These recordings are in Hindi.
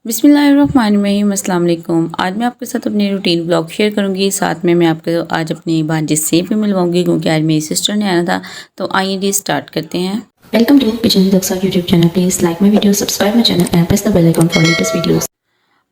बिस्मिल्लाहिर्रहमानिर्रहीम, अस्सलाम वालेकुम। आज मैं आपके साथ अपनी रूटीन ब्लॉग शेयर करूंगी। साथ में मैं आपको आज अपनी भांजी से भी मिलवाऊंगी क्योंकि आज मेरी सिस्टर ने आना था। तो आइए जी स्टार्ट करते हैं। Welcome to kitchen Daksha YouTube channel. Please like my video, subscribe my channel and press the bell icon for latest videos.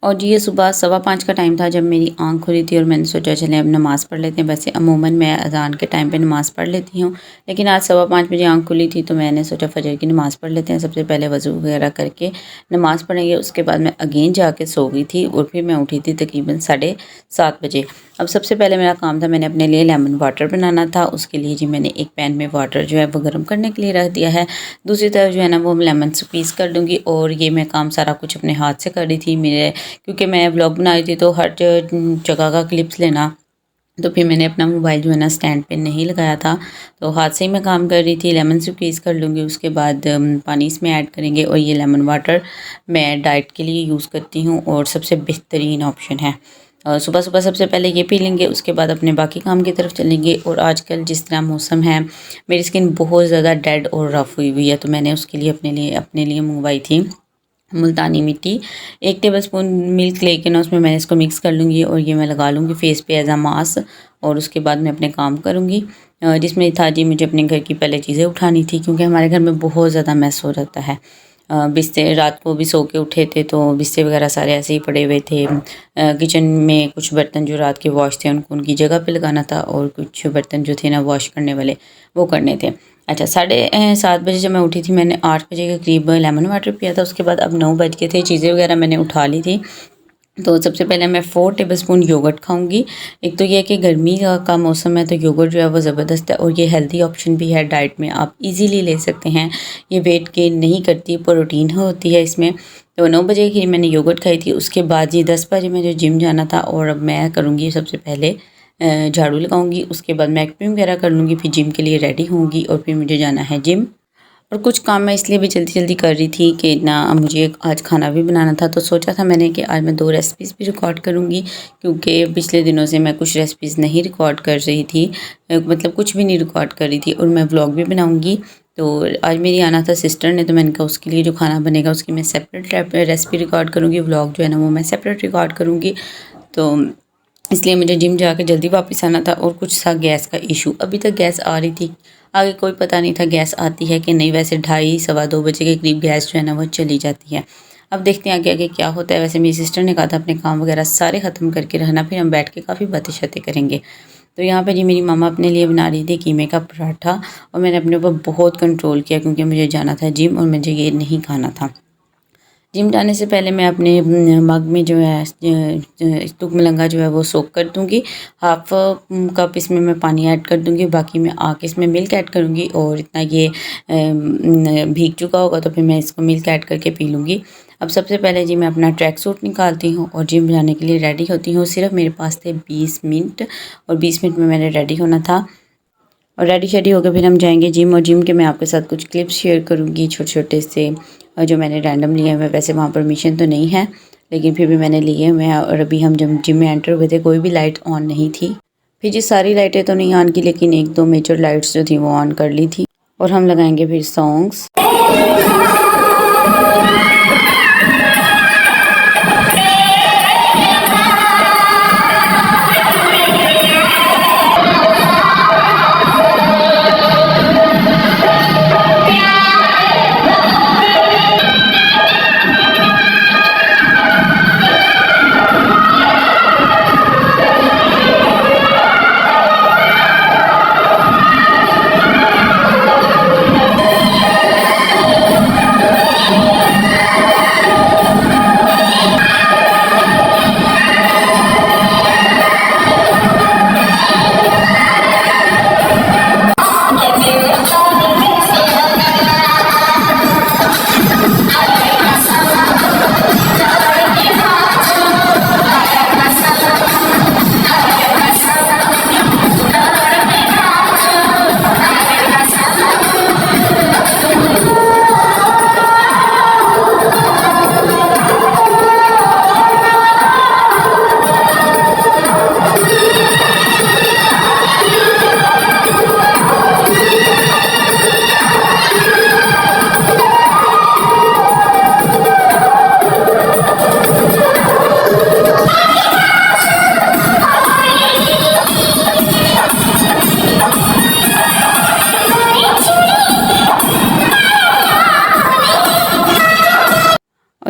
और जी ये सुबह 5:15 का टाइम था जब मेरी आंख खुली थी और मैंने सोचा चले अब नमाज़ पढ़ लेते हैं। वैसे अमूमन मैं अज़ान के टाइम पे नमाज़ पढ़ लेती हूँ, लेकिन आज 5:15 बजे आंख खुली थी तो मैंने सोचा फजर की नमाज़ पढ़ लेते हैं। सबसे पहले वज़ू वगैरह करके नमाज़ पढ़ेंगे, उसके बाद मैं अगेन जाके सो गई थी और फिर मैं उठी थी तकरीबन 7:30 बजे। अब सबसे पहले मेरा काम था, मैंने अपने लिए लेमन वाटर बनाना था। उसके लिए जी मैंने एक पैन में वाटर जो है वो गर्म करने के लिए रख दिया है। दूसरी तरफ जो है ना वो लेमन स्क्वीज़ कर दूँगी और ये मैं काम सारा कुछ अपने हाथ से कर रही थी। मेरे क्योंकि मैं व्लॉग बना रही थी तो हर जगह का क्लिप्स लेना, तो फिर मैंने अपना मोबाइल जो है ना स्टैंड पे नहीं लगाया था, तो हाथ से ही मैं काम कर रही थी। लेमन स्क्वीज़ कर लूँगी, उसके बाद पानी इसमें ऐड करेंगे और ये लेमन वाटर मैं डाइट के लिए यूज़ करती हूँ और सबसे बेहतरीन ऑप्शन है। सुबह सुबह सबसे पहले ये पी लेंगे, उसके बाद अपने बाकी काम की तरफ चलेंगे। और आजकल जिस तरह मौसम है, मेरी स्किन बहुत ज़्यादा डेड और रफ़ हुई हुई है, तो मैंने उसके लिए अपने लिए मंगवाई थी मुल्तानी मिट्टी। 1 टेबलस्पून मिल्क लेके ना उसमें मैं इसको मिक्स कर लूँगी और ये मैं लगा लूँगी फेस पे एज अ मास्क। और उसके बाद मैं अपने काम करूँगी, जिसमें था जी मुझे अपने घर की पहले चीज़ें उठानी थी क्योंकि हमारे घर में बहुत ज़्यादा मैस हो जाता है। बिस्तर रात को भी सो के उठे थे तो बिस्तर वगैरह सारे ऐसे ही पड़े हुए थे। किचन में कुछ बर्तन जो रात के वॉश थे उनको उनकी जगह पे लगाना था और कुछ बर्तन जो थे ना वॉश करने वाले वो करने थे। अच्छा 7:30 बजे जब मैं उठी थी, मैंने 8 बजे के करीब लेमन वाटर पिया था। उसके बाद अब 9 बज गए थे, चीज़ें वगैरह मैंने उठा ली थी। तो सबसे पहले मैं 4 टेबलस्पून योगर्ट खाऊंगी। एक तो ये है कि गर्मी का मौसम है तो योगर्ट जो है वो ज़बरदस्त है और ये हेल्दी ऑप्शन भी है डाइट में, आप इजीली ले सकते हैं। ये वेट गेन नहीं करती, प्रोटीन होती है इसमें। तो 9 बजे की मैंने योगर्ट खाई थी। उसके बाद ये 10 बजे मुझे जिम जाना था और अब मैं करूँगी सबसे पहले झाड़ू लगाऊंगी, उसके बाद मैं क्रीम वगैरह कर लूँगी, फिर जिम के लिए रेडी होंगी और फिर मुझे जाना है जिम। और कुछ काम मैं इसलिए भी जल्दी जल्दी कर रही थी कि ना मुझे आज खाना भी बनाना था, तो सोचा था मैंने कि आज मैं 2 रेसिपीज़ भी रिकॉर्ड करूँगी क्योंकि पिछले दिनों से मैं कुछ रेसिपीज़ नहीं रिकॉर्ड कर रही थी, मतलब कुछ भी नहीं रिकॉर्ड कर रही थी और मैं व्लॉग भी बनाऊँगी। तो आज मेरी आना था सिस्टर ने, तो मैंने कहा उसके लिए जो खाना बनेगा उसकी मैं सेपरेट रेसिपी रिकॉर्ड करूँगी, व्लॉग जो है ना वो मैं सेपरेट रिकॉर्ड करूँगी। तो इसलिए मुझे जिम जाके जल्दी वापस आना था और कुछ था गैस का इशू, अभी तक गैस आ रही थी, आगे कोई पता नहीं था गैस आती है कि नहीं। वैसे 2:30 बजे के करीब गैस जो है ना वो चली जाती है। अब देखते हैं आगे आगे क्या होता है। वैसे मेरी सिस्टर ने कहा था अपने काम वगैरह सारे ख़त्म करके रहना, फिर हम बैठ के काफ़ी बातें शातें करेंगे। तो यहाँ पे जी मेरी मामा अपने लिए बना रही थी कीमे का पराठा और मैंने अपने ऊपर बहुत कंट्रोल किया क्योंकि मुझे जाना था जिम और मुझे ये नहीं खाना था। जिम जाने से पहले मैं अपने मग में जो है तुक जो है वो सोक कर दूँगी। हाफ कप इसमें मैं पानी ऐड कर दूँगी, बाकी मैं आके इसमें मिल्क ऐड करूँगी और इतना ये भीग चुका होगा तो फिर मैं इसको मिल्क ऐड करके पी लूँगी। अब सबसे पहले जी मैं अपना ट्रैक सूट निकालती हूँ और जिम जाने के लिए रेडी होती हूँ। सिर्फ मेरे पास थे 20 मिनट और 20 मिनट में मैंने रेडी होना था और रेडी शेडी होकर फिर हम जाएंगे जिम। और जिम के मैं आपके साथ कुछ क्लिप्स शेयर करूँगी छोटे छोटे से, जो मैंने रैंडम लिए हुए। वैसे वहाँ परमिशन तो नहीं है लेकिन फिर भी मैंने लिए हुए हैं। और अभी हम जब जिम में एंटर हुए थे कोई भी लाइट ऑन नहीं थी। फिर जी सारी लाइटें तो नहीं ऑन की लेकिन 1-2 मेजर लाइट्स जो थी वो ऑन कर ली थी। और हम लगाएंगे फिर सॉन्ग्स।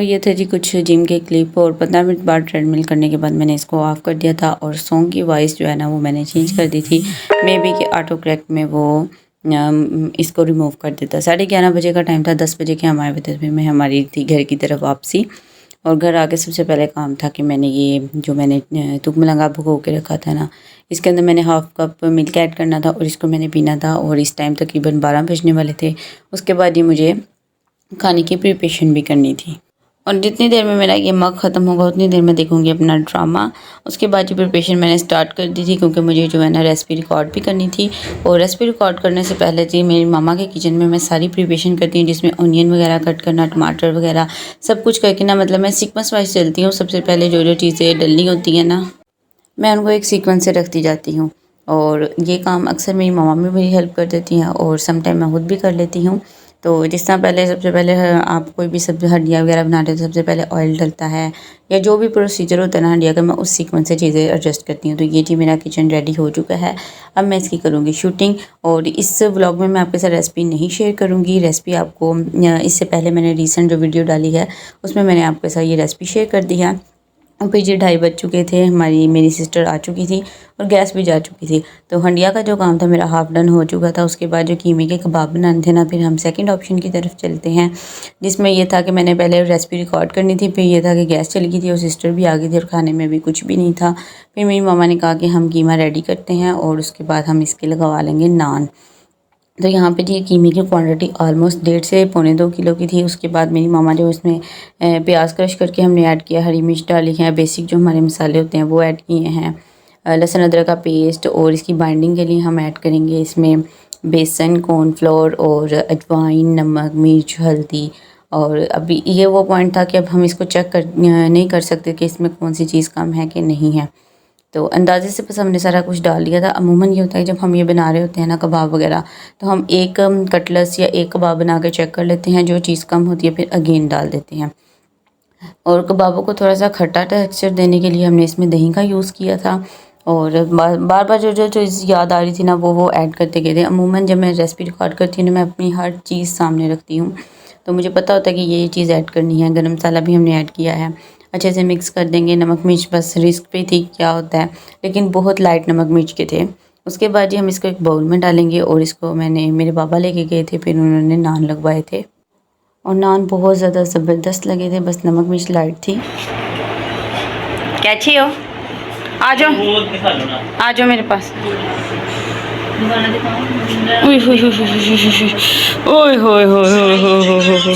ये थे जी कुछ जिम के क्लिप, और 15 मिनट बाद ट्रेडमिल करने के बाद मैंने इसको ऑफ़ कर दिया था और सॉन्ग की वॉइस जो है ना वो मैंने चेंज कर दी थी। मे बी कि ऑटो करेक्ट में वो इसको रिमूव कर देता। 11:30 बजे का टाइम था, 10 बजे के हम आए हुए थे, फिर मैं हमारी थी घर की तरफ वापसी। और घर आके सबसे पहले काम था कि मैंने ये जो मैंने तुकमलंगा भिगो के रखा था ना, इसके अंदर मैंने हाफ़ कप मिल्क ऐड करना था और इसको मैंने पीना था। और इस टाइम तकरीबन 12 बजने वाले थे। उसके बाद ये मुझे खाने की प्रिपरेशन भी करनी थी, और जितनी देर में मेरा ये मग ख़त्म होगा उतनी देर में देखूँगी अपना ड्रामा। उसके बाद जो प्रिपरेशन मैंने स्टार्ट कर दी थी, क्योंकि मुझे जो है ना रेसिपी रिकॉर्ड भी करनी थी। और रेसिपी रिकॉर्ड करने से पहले जी मेरी मामा के किचन में मैं सारी प्रिपरेशन करती हूँ, जिसमें ऑनियन वगैरह कट करना, टमाटर वगैरह सब कुछ करके ना, मतलब मैं सीक्वेंस वाइज चलती हूँ। सबसे पहले जो जो चीज़ें डलनी होती हैं ना, मैं उनको एक सीक्वेंस से रखती जाती हूँ। और ये काम अक्सर मेरी मामा भी मेरी हेल्प कर देती हैं, और सम टाइम मैं खुद भी कर लेती हूँ। तो जिस तरह पहले सबसे पहले आप कोई भी सब्ज़ी हंडिया वगैरह बनाते हो तो सबसे पहले ऑयल डलता है, या जो भी प्रोसीजर होता है ना हंडिया का, मैं उस सीक्वेंस से चीज़ें एडजस्ट करती हूँ। तो ये जी मेरा किचन रेडी हो चुका है। अब मैं इसकी करूँगी शूटिंग। और इस व्लॉग में मैं आपके साथ रेसिपी नहीं शेयर करूँगी। रेसिपी आपको इससे पहले मैंने रिसेंट जो वीडियो डाली है उसमें मैंने आपके साथ ये रेसिपी शेयर कर दी है। और फिर जी 2:30 बज चुके थे, मेरी सिस्टर आ चुकी थी और गैस भी जा चुकी थी। तो हंडिया का जो काम था मेरा हाफ डन हो चुका था। उसके बाद जो कीमे के कबाब बनाने थे ना, फिर हम सेकंड ऑप्शन की तरफ चलते हैं, जिसमें ये था कि मैंने पहले रेसिपी रिकॉर्ड करनी थी। फिर ये था कि गैस चली गई थी और सिस्टर भी आ गई थी और खाने में भी कुछ भी नहीं था। फिर मेरी मामा ने कहा कि हम कीमा रेडी करते हैं और उसके बाद हम इसके लगवा लेंगे नान। तो यहाँ पे जी कीमे की क्वांटिटी ऑलमोस्ट 1.5 से 1.25 किलो की थी। उसके बाद मेरी मामा जो इसमें प्याज क्रश करके हमने ऐड किया, हरी मिर्च डाली है, बेसिक जो हमारे मसाले होते हैं वो ऐड किए हैं, लहसुन अदरक का पेस्ट। और इसकी बाइंडिंग के लिए हम ऐड करेंगे इसमें बेसन, कॉर्नफ्लोर और अजवाइन, नमक, मिर्च, हल्दी। और अभी ये वो पॉइंट था कि अब हम इसको चेक नहीं कर सकते कि इसमें कौन सी चीज़ कम है कि नहीं है। तो अंदाज़े से बस हमने सारा कुछ डाल दिया था। अमूमन ये होता है जब हम ये बना रहे होते हैं ना कबाब वगैरह, तो हम एक कटलस या एक कबाब बना के चेक कर लेते हैं, जो चीज़ कम होती है फिर अगेन डाल देते हैं। और कबाबों को थोड़ा सा खट्टा टेक्सचर देने के लिए हमने इसमें दही का यूज़ किया था। और बार बार जो चीज़ याद आ रही थी ना वो ऐड करते गए थे। अमूमन जब मैं रेसिपी रिकॉर्ड करती हूँ ना, मैं अपनी हर चीज़ सामने रखती हूँ, तो मुझे पता होता है कि ये चीज़ ऐड करनी है। गरम मसाला भी हमने ऐड किया है, अच्छे से मिक्स कर देंगे। नमक मिर्च बस रिस्क पे थी क्या होता है, लेकिन बहुत लाइट नमक मिर्च के थे। उसके बाद जी हम इसको एक बाउल में डालेंगे और इसको मेरे पापा लेके गए थे, फिर उन्होंने नान लगवाए थे और नान बहुत ज़्यादा ज़बरदस्त लगे थे, बस नमक मिर्च लाइट थी। कैसी हो? आ जाओ आ जाओ मेरे पास। ओए होए होए होए होए होए होए होए।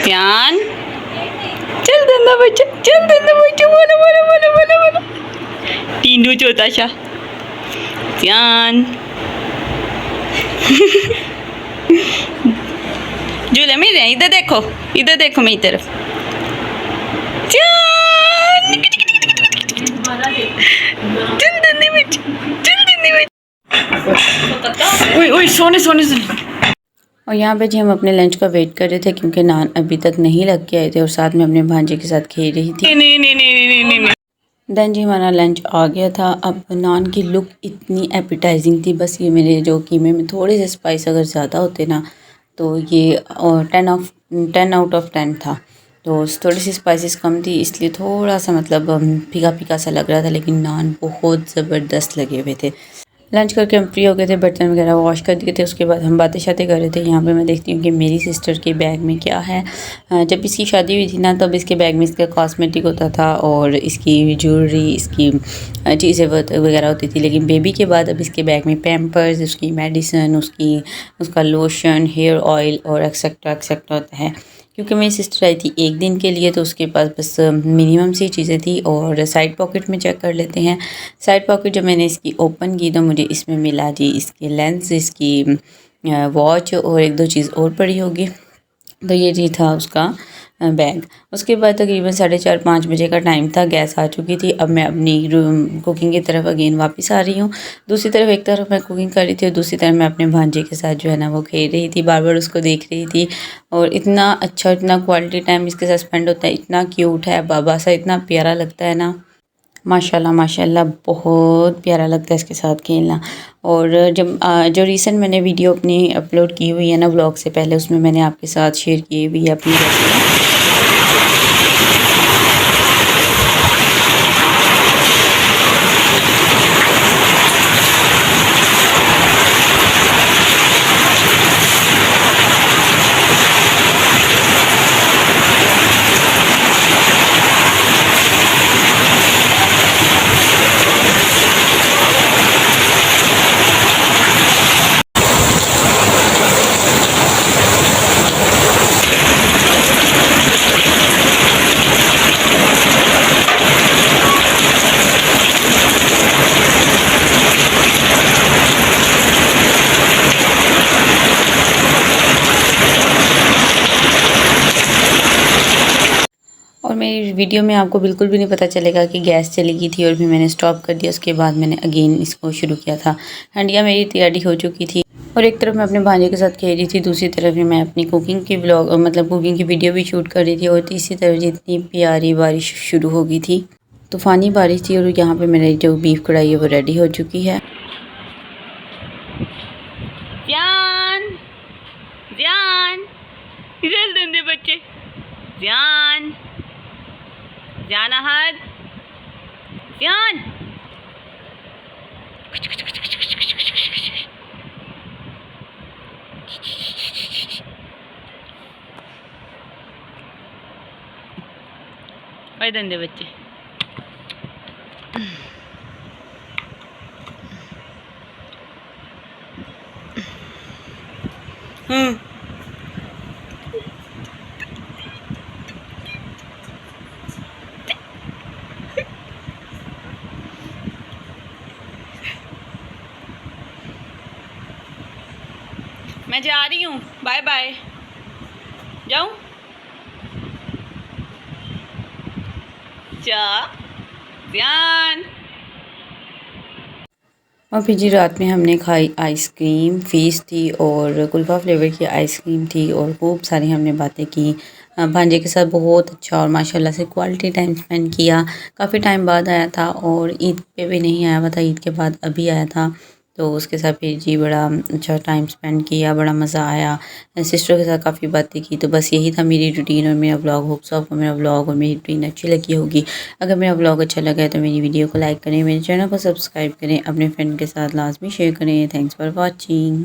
प्यान चल देना बच्चा, चल देना बच्चा, बोलो बोलो बोलो बोलो बोलो। टीनू छोटा सा प्यान। झूले में इधर देखो मेरी तरफ। चल देने बच्चा, चल देने बच्चा। ओए ओए सोने सोने सोने। और यहाँ पे जी हम अपने लंच का वेट कर रहे थे, क्योंकि नान अभी तक नहीं लग के आए थे और साथ में अपने भांजे के साथ खेल रही थी। नहीं। देन जी हमारा लंच आ गया था। अब नान की लुक इतनी एपिटाइजिंग थी, बस ये मेरे जो कीमे में थोड़े से स्पाइस अगर ज़्यादा होते ना, तो ये 10 आउट ऑफ 10 था। तो थोड़ी सी स्पाइसेस कम थी, इसलिए थोड़ा सा मतलब फीका फीका सा लग रहा था, लेकिन नान बहुत ज़बरदस्त लगे हुए थे। लंच करके हम फ्री हो गए थे, बर्तन वगैरह वॉश कर दिए थे। उसके बाद हम बातें शातें कर रहे थे। यहाँ पे मैं देखती हूँ कि मेरी सिस्टर के बैग में क्या है। जब इसकी शादी हुई थी ना, तब इसके बैग में इसका कॉस्मेटिक होता था और इसकी ज्वेलरी, इसकी चीज़ें वगैरह होती थी। लेकिन बेबी के बाद अब इसके बैग में पैम्पर्स, उसकी मेडिसन, उसका लोशन, हेयर ऑयल और एक्सेट्रा एक्सेट्रा होता है। क्योंकि मेरी सिस्टर आई थी एक दिन के लिए, तो उसके पास बस मिनिमम सी चीज़ें थी। और साइड पॉकेट में चेक कर लेते हैं। साइड पॉकेट जब मैंने इसकी ओपन की तो मुझे इसमें मिला जी इसके लेंस, इसकी वॉच और एक दो चीज़ और पड़ी होगी। तो ये जी था उसका बैग। उसके बाद तकरीबन 4:30-5 बजे का टाइम था, गैस आ चुकी थी। अब मैं अपनी कुकिंग की तरफ अगेन वापस आ रही हूँ। दूसरी तरफ एक तरफ मैं कुकिंग कर रही थी और दूसरी तरफ मैं अपने भांजे के साथ जो है ना वो खेल रही थी, बार बार उसको देख रही थी। और इतना अच्छा, इतना क्वालिटी टाइम इसके साथ स्पेंड होता है, इतना क्यूट है, बाबा सा इतना प्यारा लगता है ना। माशाल्लाह माशाल्लाह बहुत प्यारा लगता है इसके साथ खेलना। और जब जो रिसेंट मैंने वीडियो अपनी अपलोड की हुई है ना व्लॉग से पहले, उसमें मैंने आपके साथ शेयर की हुई है अपनी रेसिपी। और मेरी वीडियो में आपको बिल्कुल भी नहीं पता चलेगा कि गैस चली गई थी और भी मैंने स्टॉप कर दिया। उसके बाद मैंने अगेन इसको शुरू किया था। हंडिया मेरी तैयारी हो चुकी थी और एक तरफ मैं अपने भांजे के साथ खेल रही थी, दूसरी तरफ भी मैं अपनी कुकिंग की व्लॉग मतलब कुकिंग की वीडियो भी शूट कर रही थी। और तीसरी तरफ जितनी प्यारी बारिश शुरू हो गई थी, तूफ़ानी बारिश थी। और यहाँ पे मेरी जो बीफ कढ़ाई है वो रेडी हो चुकी है। ध्यान ध्यान, इधर दंदे बच्चे, ध्यान ध्यान अहद, ध्यान। ओए दंदे बच्चे, मैं जा रही हूँ, बाय बाय। जाऊँ? जा, ध्यान। और फिर जी रात में हमने खाई आइसक्रीम, फ़ीस थी और कुल्फ़ा फ्लेवर की आइसक्रीम थी और खूब सारी हमने बातें की। भांजे के साथ बहुत अच्छा और माशाल्लाह से क्वालिटी टाइम स्पेंड किया। काफ़ी टाइम बाद आया था और ईद पे भी नहीं आया हुआ था, ईद के बाद अभी आया था। तो उसके साथ फिर जी बड़ा अच्छा टाइम स्पेंड किया, बड़ा मज़ा आया। सिस्टर के साथ काफ़ी बातें की। तो बस यही था मेरी रूटीन और मेरा व्लॉग। होप सो आपको मेरा व्लॉग और मेरी रूटीन अच्छी लगी होगी। अगर मेरा व्लॉग अच्छा लगा है तो मेरी वीडियो को लाइक करें, मेरे चैनल को सब्सक्राइब करें, अपने फ्रेंड के साथ लाजमी शेयर करें। Thanks for watching.